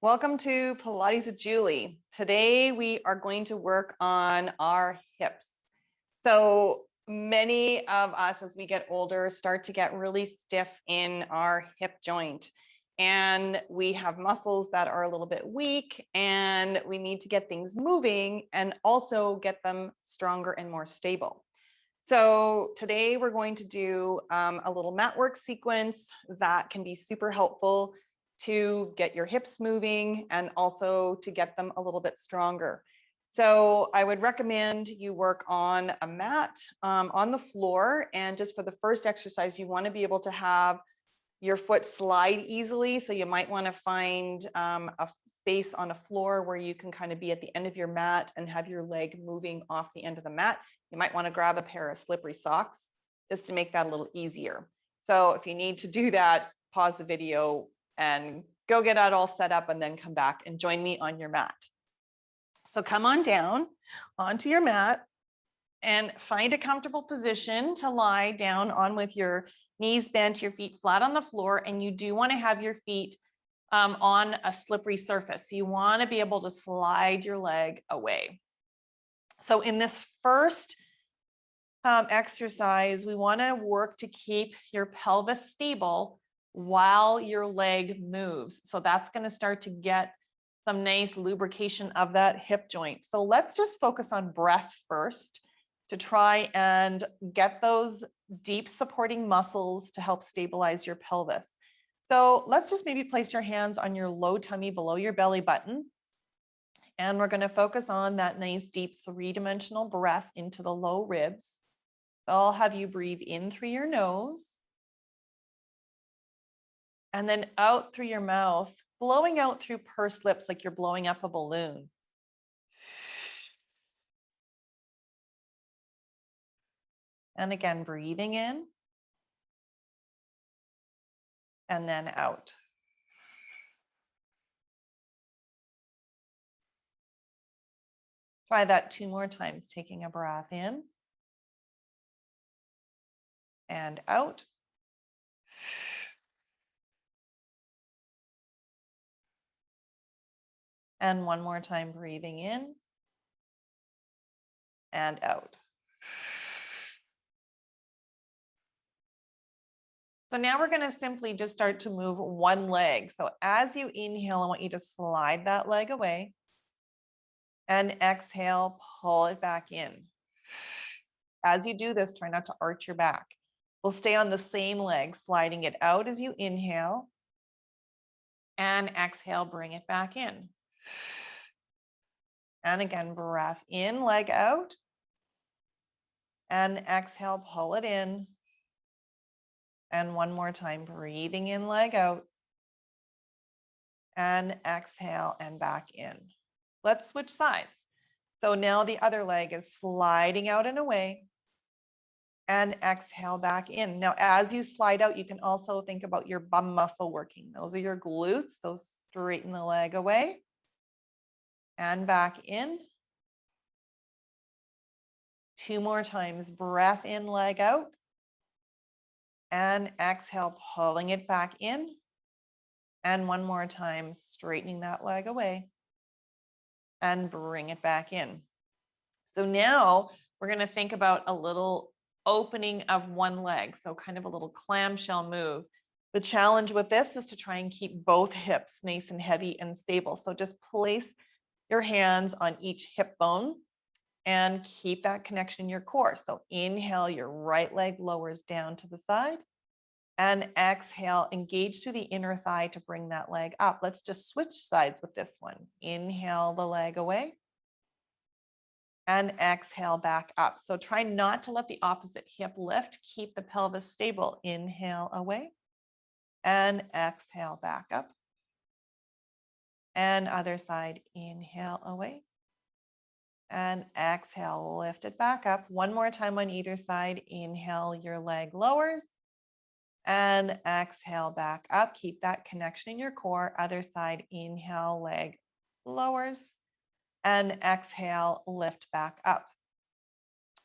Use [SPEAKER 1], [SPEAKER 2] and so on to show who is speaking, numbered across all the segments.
[SPEAKER 1] Welcome to Pilates with Julie. Today we are going to work on our hips. So many of us as we get older start to get really stiff in our hip joint, and we have muscles that are a little bit weak, and we need to get things moving and also get them stronger and more stable. So today we're going to do a little mat work sequence that can be super helpful to get your hips moving and also to get them a little bit stronger. So I would recommend you work on a mat on the floor. And just for the first exercise, you want to be able to have your foot slide easily. So you might want to find a space on a floor where you can kind of be at the end of your mat and have your leg moving off the end of the mat. You might want to grab a pair of slippery socks just to make that a little easier. So if you need to do that, pause the video and go get that all set up and then come back and join me on your mat. So come on down onto your mat and find a comfortable position to lie down on with your knees bent, your feet flat on the floor, and you do want to have your feet on a slippery surface. So you want to be able to slide your leg away. So in this first exercise, we want to work to keep your pelvis stable while your leg moves. So that's going to start to get some nice lubrication of that hip joint. So let's just focus on breath first to try and get those deep supporting muscles to help stabilize your pelvis. So let's just maybe place your hands on your low tummy below your belly button. And we're going to focus on that nice deep three-dimensional breath into the low ribs. So I'll have you breathe in through your nose and then out through your mouth, blowing out through pursed lips like you're blowing up a balloon. And again, breathing in and then out. Try that 2 more times, taking a breath in and out. And 1 more time, breathing in and out. So now we're going to simply just start to move one leg. So as you inhale, I want you to slide that leg away. And exhale, pull it back in. As you do this, try not to arch your back. We'll stay on the same leg, sliding it out as you inhale. And exhale, bring it back in. And again, breath in, leg out. And exhale, pull it in. And 1 more time, breathing in, leg out. And exhale and back in. Let's switch sides. So now the other leg is sliding out and away. And exhale back in. Now, as you slide out, you can also think about your bum muscle working. Those are your glutes. So straighten the leg away and back in. 2 more times, breath in, leg out. And exhale, pulling it back in. And 1 more time, straightening that leg away and bring it back in. So now we're going to think about a little opening of one leg. So kind of a little clamshell move. The challenge with this is to try and keep both hips nice and heavy and stable. So just place your hands on each hip bone and keep that connection in your core. So inhale, your right leg lowers down to the side. And exhale, engage through the inner thigh to bring that leg up. Let's just switch sides with this one. Inhale the leg away. And exhale back up. So try not to let the opposite hip lift. Keep the pelvis stable. Inhale away. And exhale back up. And other side, inhale away. And exhale, lift it back up. 1 more time on either side. Inhale, your leg lowers. And exhale back up. Keep that connection in your core. Other side, inhale, leg lowers. And exhale, lift back up.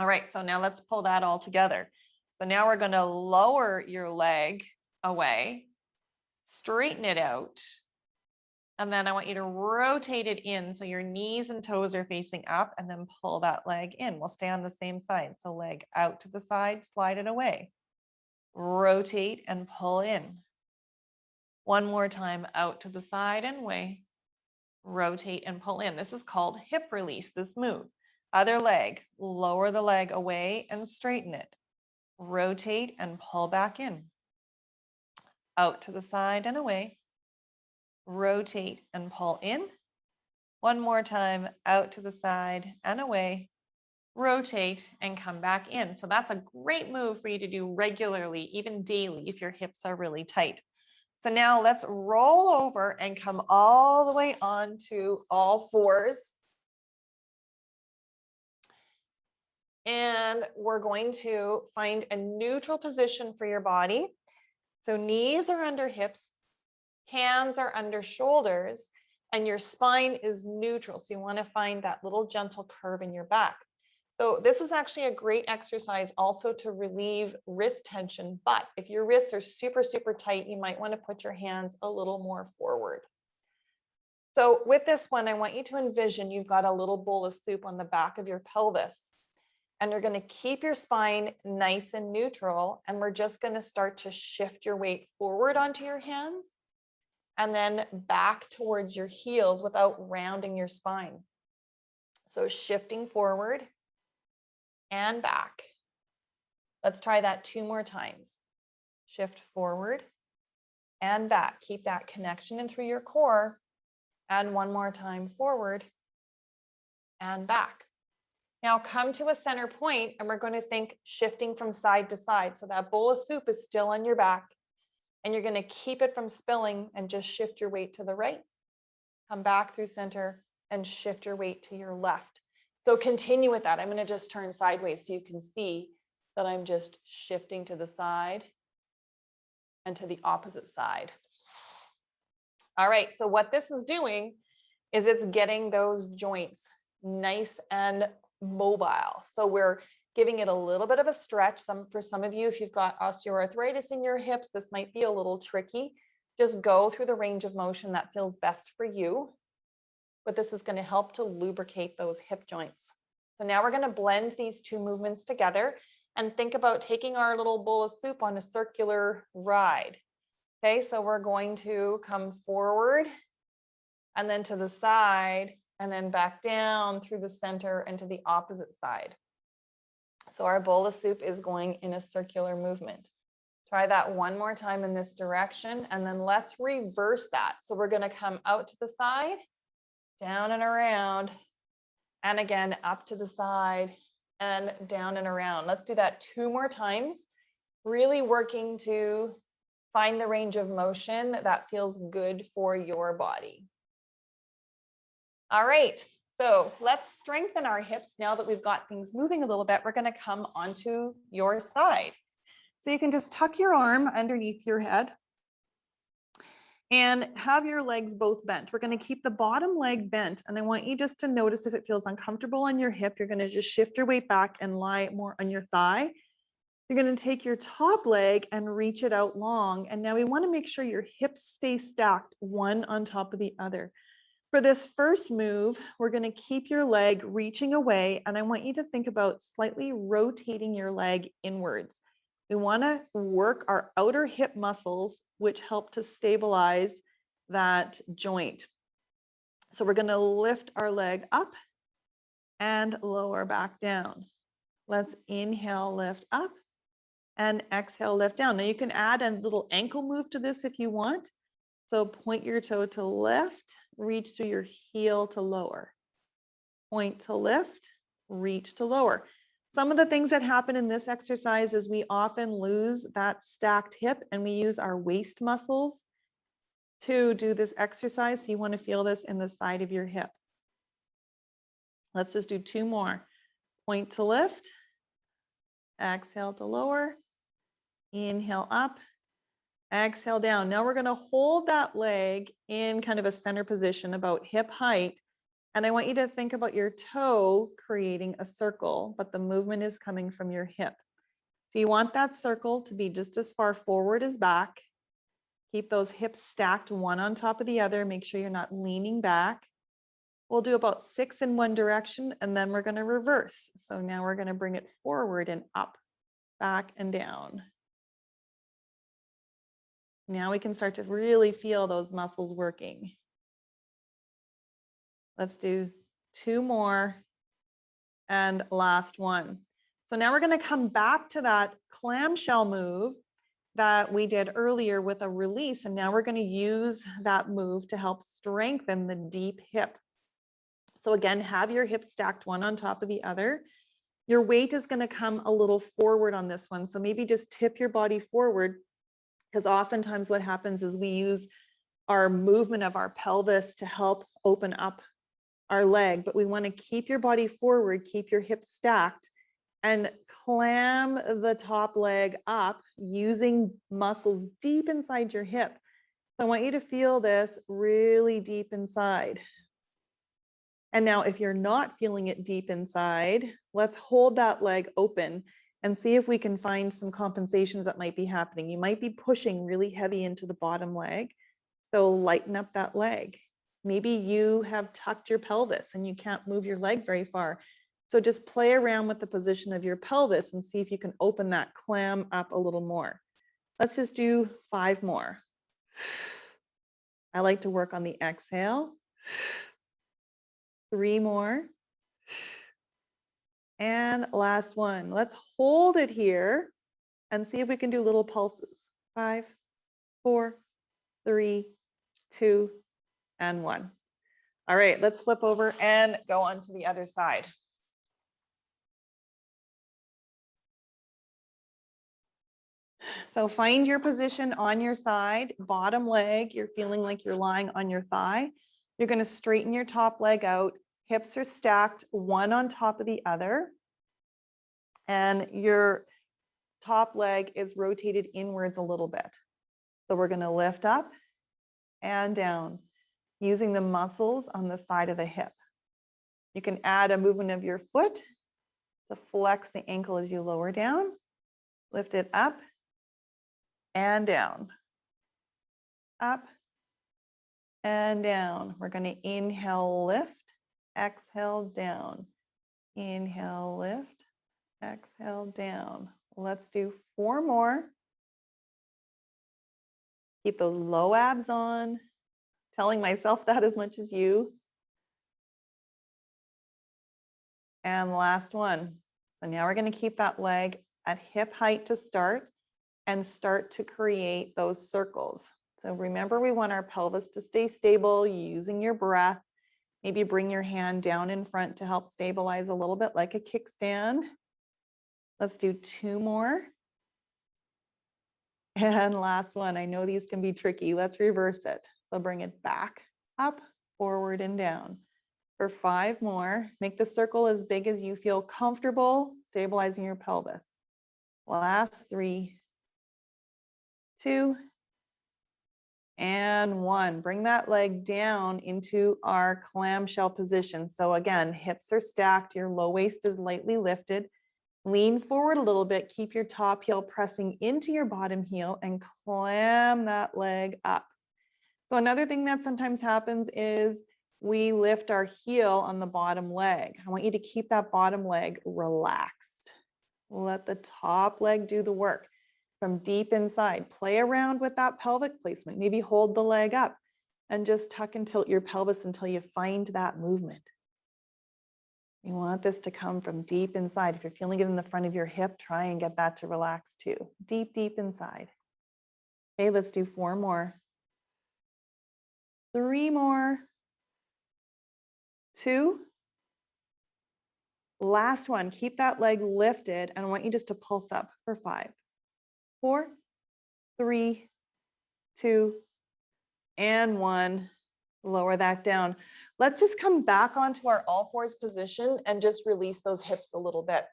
[SPEAKER 1] All right, so now let's pull that all together. So now we're going to lower your leg away, straighten it out, And then I want you to rotate it in so your knees and toes are facing up, and then pull that leg in. We'll stay on the same side. So leg out to the side, slide it away. Rotate and pull in. One more time, out to the side and away. Rotate and pull in. This is called hip release, this move. Other leg, lower the leg away and straighten it. Rotate and pull back in. Out to the side and away. Rotate and pull in. One more time, out to the side and away. Rotate and come back in. So that's a great move for you to do regularly, even daily, if your hips are really tight. So now let's roll over and come all the way onto all fours. And we're going to find a neutral position for your body. So knees are under hips, hands are under shoulders, and your spine is neutral. So you want to find that little gentle curve in your back. So this is actually a great exercise also to relieve wrist tension. But if your wrists are super, super tight, you might want to put your hands a little more forward. So with this one, I want you to envision you've got a little bowl of soup on the back of your pelvis. And you're going to keep your spine nice and neutral. And we're just going to start to shift your weight forward onto your hands and then back towards your heels without rounding your spine. So shifting forward and back. Let's try that 2 more times. Shift forward and back. Keep that connection in through your core. And one more time, forward and back. Now come to a center point, and we're going to think shifting from side to side. So that bowl of soup is still on your back, and you're going to keep it from spilling and just shift your weight to the right. Come back through center and shift your weight to your left. So continue with that. I'm going to just turn sideways so you can see that I'm just shifting to the side and to the opposite side. All right, so what this is doing is it's getting those joints nice and mobile. So we're giving it a little bit of a stretch. For some of you, if you've got osteoarthritis in your hips, this might be a little tricky. Just go through the range of motion that feels best for you. But this is going to help to lubricate those hip joints. So now we're going to blend these 2 movements together and think about taking our little bowl of soup on a circular ride. Okay, so we're going to come forward and then to the side and then back down through the center and to the opposite side. So our bowl of soup is going in a circular movement. Try that 1 more time in this direction, and then let's reverse that. So we're going to come out to the side, down and around, and again up to the side and down and around. Let's do that 2 more times, really working to find the range of motion that feels good for your body. All right, so let's strengthen our hips now that we've got things moving a little bit. We're going to come onto your side. So you can just tuck your arm underneath your head and have your legs both bent. We're going to keep the bottom leg bent, and I want you just to notice if it feels uncomfortable on your hip. You're going to just shift your weight back and lie more on your thigh. You're going to take your top leg and reach it out long. And now we want to make sure your hips stay stacked one on top of the other. For this first move, we're going to keep your leg reaching away, and I want you to think about slightly rotating your leg inwards. We want to work our outer hip muscles, which help to stabilize that joint. So we're going to lift our leg up and lower back down. Let's inhale, lift up, and exhale, lift down. Now you can add a little ankle move to this if you want. So point your toe to lift, reach through your heel to lower. Point to lift, reach to lower. Some of the things that happen in this exercise is we often lose that stacked hip, and we use our waist muscles to do this exercise. So you want to feel this in the side of your hip. Let's just do 2 more. Point to lift, exhale to lower, inhale up, exhale down. Now we're going to hold that leg in kind of a center position about hip height. And I want you to think about your toe creating a circle, but the movement is coming from your hip. So you want that circle to be just as far forward as back. Keep those hips stacked one on top of the other. Make sure you're not leaning back. We'll do about 6 in one direction, and then we're going to reverse. So now we're going to bring it forward and up, back and down. Now we can start to really feel those muscles working. Let's do 2 more and last one. So now we're going to come back to that clamshell move that we did earlier with a release. And now we're going to use that move to help strengthen the deep hip. So again, have your hips stacked one on top of the other. Your weight is going to come a little forward on this one. So maybe just tip your body forward, because oftentimes what happens is we use our movement of our pelvis to help open up our leg, but we want to keep your body forward, keep your hips stacked, and clam the top leg up using muscles deep inside your hip. So I want you to feel this really deep inside. And now if you're not feeling it deep inside, let's hold that leg open and see if we can find some compensations that might be happening. You might be pushing really heavy into the bottom leg. So lighten up that leg. Maybe you have tucked your pelvis and you can't move your leg very far. So just play around with the position of your pelvis and see if you can open that clam up a little more. Let's just do 5 more. I like to work on the exhale. 3 more. And last one. Let's hold it here and see if we can do little pulses. 5, 4, 3, 2, and 1. All right, let's flip over and go on to the other side. So find your position on your side, bottom leg. You're feeling like you're lying on your thigh. You're going to straighten your top leg out. Hips are stacked one on top of the other. And your top leg is rotated inwards a little bit. So we're going to lift up and down using the muscles on the side of the hip. You can add a movement of your foot to flex the ankle as you lower down. Lift it up and down. Up and down. We're going to inhale, lift, exhale, down. Inhale, lift, exhale, down. Let's do 4 more. Keep those low abs on. Telling myself that as much as you. And last one. So now we're going to keep that leg at hip height to start and start to create those circles. So remember, we want our pelvis to stay stable using your breath. Maybe bring your hand down in front to help stabilize a little bit like a kickstand. Let's do 2 more. And last one. I know these can be tricky. Let's reverse it. So bring it back, up, forward, and down. For 5 more. Make the circle as big as you feel comfortable, stabilizing your pelvis. Last 3, 2, and 1. Bring that leg down into our clamshell position. So again, hips are stacked, your low waist is lightly lifted. Lean forward a little bit, keep your top heel pressing into your bottom heel and clam that leg up. So another thing that sometimes happens is we lift our heel on the bottom leg. I want you to keep that bottom leg relaxed. Let the top leg do the work. From deep inside, play around with that pelvic placement. Maybe hold the leg up and just tuck and tilt your pelvis until you find that movement. You want this to come from deep inside. If you're feeling it in the front of your hip, try and get that to relax too. Deep, deep inside. Okay, let's do 4 more. 3 more. 2. Last one. Keep that leg lifted, and I want you just to pulse up for 5, 4, 3, 2, and 1. Lower that down. Let's just come back onto our all fours position and just release those hips a little bit.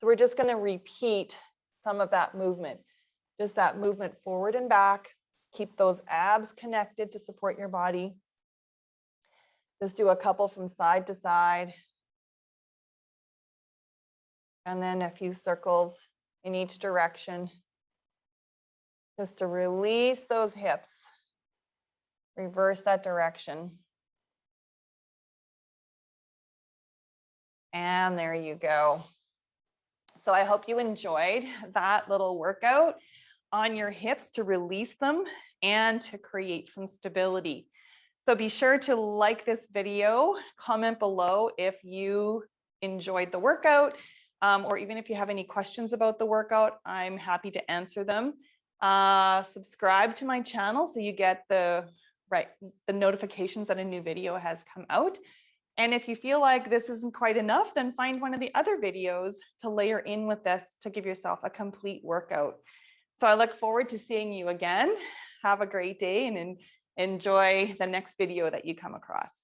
[SPEAKER 1] So we're just going to repeat some of that movement. Just that movement forward and back. Keep those abs connected to support your body. Just do a couple from side to side. And then a few circles in each direction. just to release those hips. Reverse that direction. And there you go. So I hope you enjoyed that little workout on your hips to release them and to create some stability. So be sure to like this video, comment below if you enjoyed the workout, or even if you have any questions about the workout, I'm happy to answer them. Subscribe to my channel so you get the notifications that a new video has come out. And if you feel like this isn't quite enough, then find one of the other videos to layer in with this to give yourself a complete workout. So I look forward to seeing you again. Have a great day and enjoy the next video that you come across.